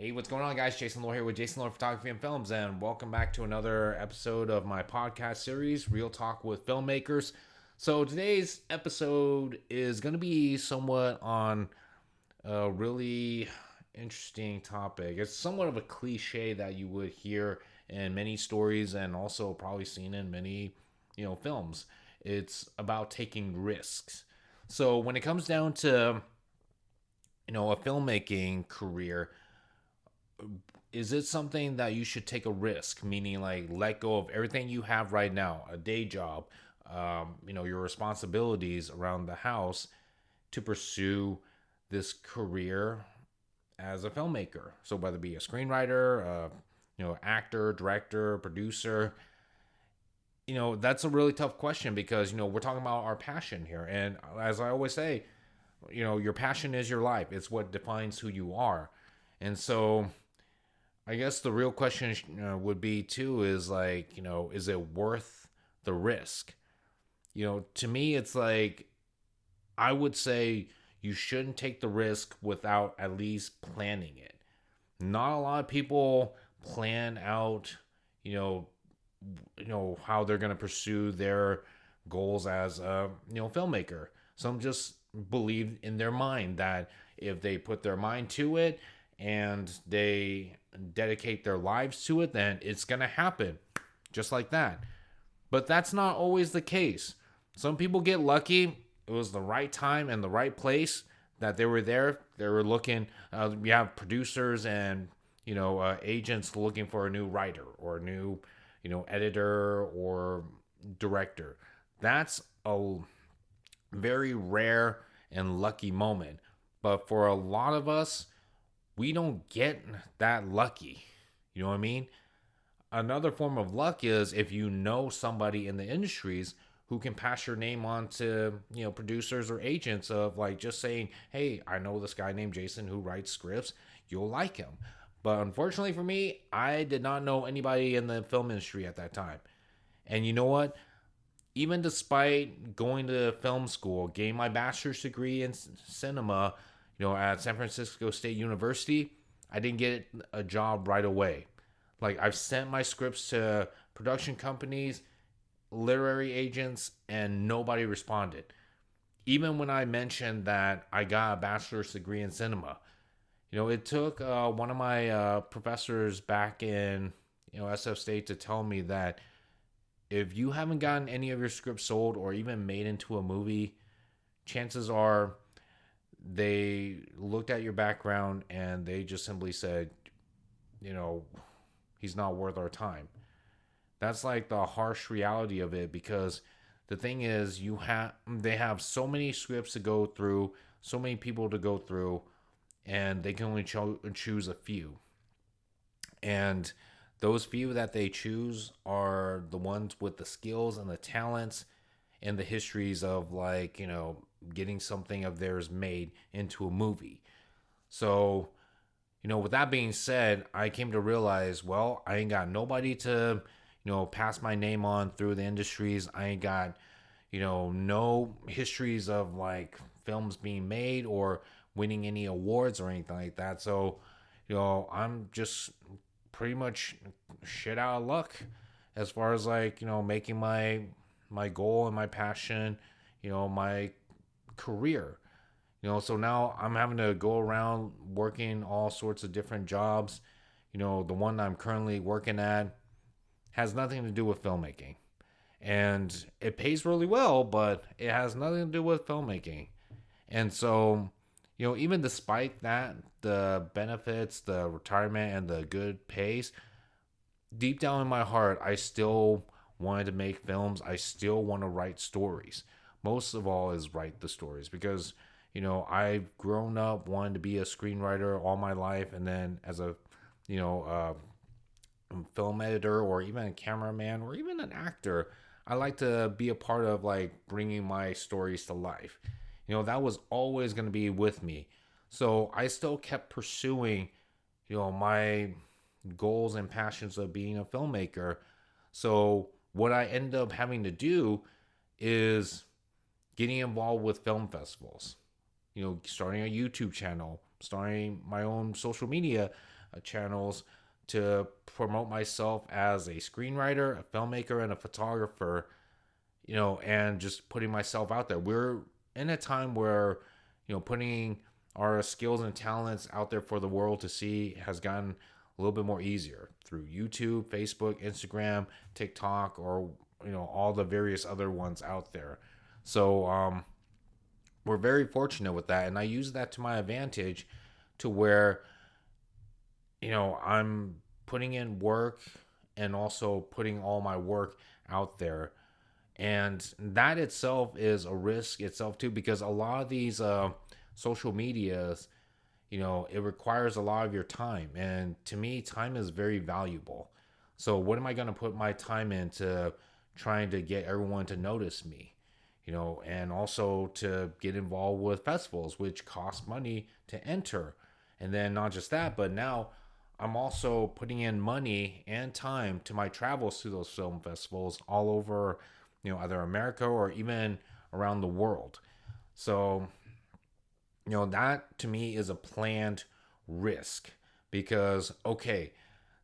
Hey, what's going on, guys? Jason Lohr here with Jason Lohr Photography and Films, and welcome back to another episode of my podcast series, Real Talk with Filmmakers. So, today's episode is going to be somewhat on a really interesting topic. It's somewhat of a cliche that you would hear in many stories and also probably seen in many, films. It's about taking risks. So, when it comes down to, a filmmaking career, is it something that you should take a risk, meaning like let go of everything you have right now, a day job, your responsibilities around the house to pursue this career as a filmmaker? So whether it be a screenwriter, actor, director, producer, that's a really tough question because we're talking about our passion here, and as I always say, your passion is your life. It's what defines who you are, and so I guess the real question would be too is like, is it worth the risk? To me, it's like I would say you shouldn't take the risk without at least planning it. Not a lot of people plan out, you know, how they're going to pursue their goals as a filmmaker. Some just believe in their mind that if they put their mind to it and they dedicate their lives to it, then it's going to happen just like that. But that's not always the case. Some people get lucky. It was the right time and the right place that they were there. They were looking. We have producers and agents looking for a new writer or a new editor or director. That's a very rare and lucky moment. But for a lot of us, we don't get that lucky. You know what I mean? Another form of luck is if you know somebody in the industries who can pass your name on to, producers or agents of like just saying, hey, I know this guy named Jason who writes scripts. You'll like him. But unfortunately for me, I did not know anybody in the film industry at that time. And you know what? Even despite going to film school, getting my bachelor's degree in cinema, at San Francisco State University, I didn't get a job right away. Like I've sent my scripts to production companies, literary agents, and nobody responded. Even when I mentioned that I got a bachelor's degree in cinema, it took one of my professors back in SF State to tell me that if you haven't gotten any of your scripts sold or even made into a movie, chances are they looked at your background and they just simply said, you know, he's not worth our time. That's like the harsh reality of it because the thing is they have so many scripts to go through, so many people to go through, and they can only choose a few. And those few that they choose are the ones with the skills and the talents and the histories of like, getting something of theirs made into a movie. So, with that being said, I came to realize, well, I ain't got nobody to, pass my name on through the industries. I ain't got, no histories of like films being made or winning any awards or anything like that. So, I'm just pretty much shit out of luck as far as like, making my goal and my passion, my career. So now I'm having to go around working all sorts of different jobs. The one I'm currently working at has nothing to do with filmmaking. And it pays really well, but it has nothing to do with filmmaking. And so, even despite that, the benefits, the retirement, and the good pays, deep down in my heart, I still wanted to make films. I still want to write stories. Most of all is write the stories because, I've grown up wanting to be a screenwriter all my life. And then as a, film editor or even a cameraman or even an actor, I like to be a part of like bringing my stories to life. That was always going to be with me. So I still kept pursuing, my goals and passions of being a filmmaker. So what I ended up having to do is getting involved with film festivals, starting a YouTube channel, starting my own social media channels to promote myself as a screenwriter, a filmmaker, and a photographer, and just putting myself out there. We're in a time where, putting our skills and talents out there for the world to see has gotten a little bit more easier through YouTube, Facebook, Instagram, TikTok, or, all the various other ones out there. So, we're very fortunate with that. And I use that to my advantage to where, I'm putting in work and also putting all my work out there. And that itself is a risk itself too, because a lot of these social medias, it requires a lot of your time. And to me, time is very valuable. So what am I going to put my time into trying to get everyone to notice me? And also to get involved with festivals, which cost money to enter. And then not just that, but now I'm also putting in money and time to my travels to those film festivals all over, either America or even around the world. So, that to me is a planned risk because, okay,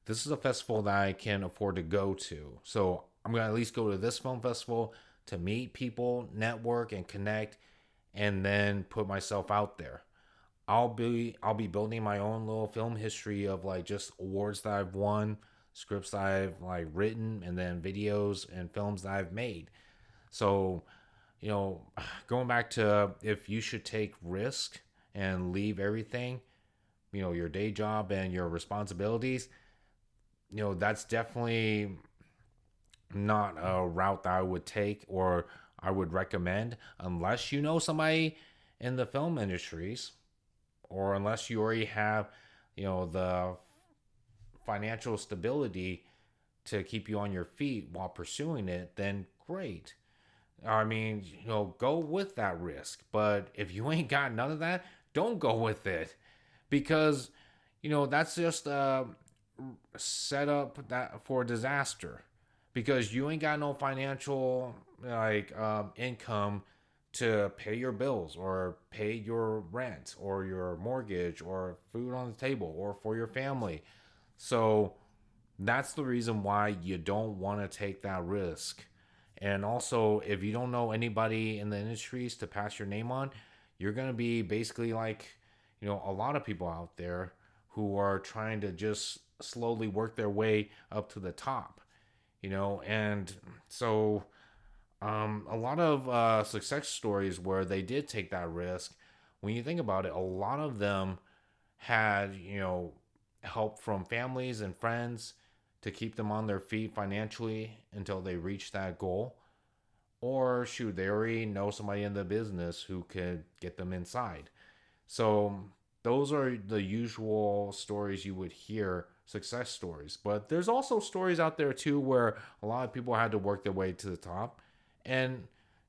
this is a festival that I can afford to go to. So I'm going to at least go to this film festival to meet people, network, and connect, and then put myself out there. I'll be building my own little film history of like just awards that I've won, scripts that I've like written, and then videos and films that I've made. So, you know, going back to if you should take risk and leave everything, your day job and your responsibilities, that's definitely not a route that I would take or I would recommend unless you know somebody in the film industries or unless you already have, the financial stability to keep you on your feet while pursuing it, then great. I mean, go with that risk. But if you ain't got none of that, don't go with it because, that's just a setup that for disaster because you ain't got no financial income to pay your bills or pay your rent or your mortgage or food on the table or for your family. So that's the reason why you don't want to take that risk. And also, if you don't know anybody in the industries to pass your name on, you're going to be basically like, a lot of people out there who are trying to just slowly work their way up to the top, and so a lot of success stories where they did take that risk, when you think about it, a lot of them had, help from families and friends to keep them on their feet financially until they reach that goal. Or shoot, they already know somebody in the business who could get them inside. So those are the usual stories you would hear, success stories. But there's also stories out there too where a lot of people had to work their way to the top. And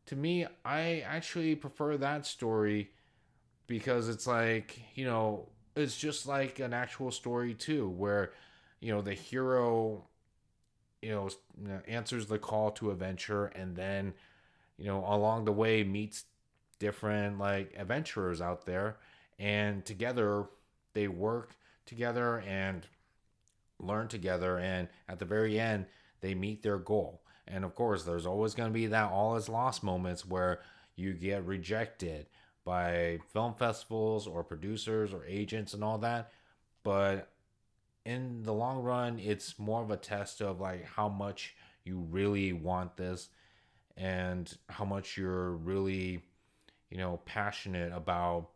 to me, I actually prefer that story because it's like, it's just like an actual story too, where, the hero, answers the call to adventure and then, along the way meets different like adventurers out there and together they work together and learn together and at the very end they meet their goal. And of course there's always going to be that all is lost moments where you get rejected by film festivals or producers or agents and all that, but in the long run it's more of a test of like how much you really want this and how much you're really, passionate about,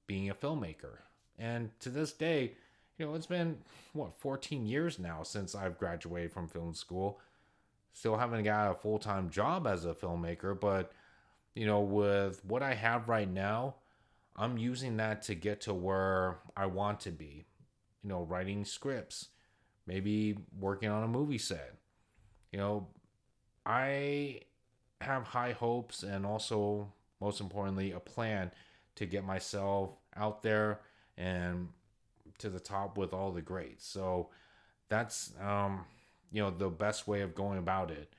being a filmmaker. And to this day, it's been 14 years now since I've graduated from film school. Still haven't got a full-time job as a filmmaker, but with what I have right now, I'm using that to get to where I want to be. Writing scripts, maybe working on a movie set. I have high hopes and also, most importantly, a plan to get myself out there and to the top with all the greats. So that's the best way of going about it.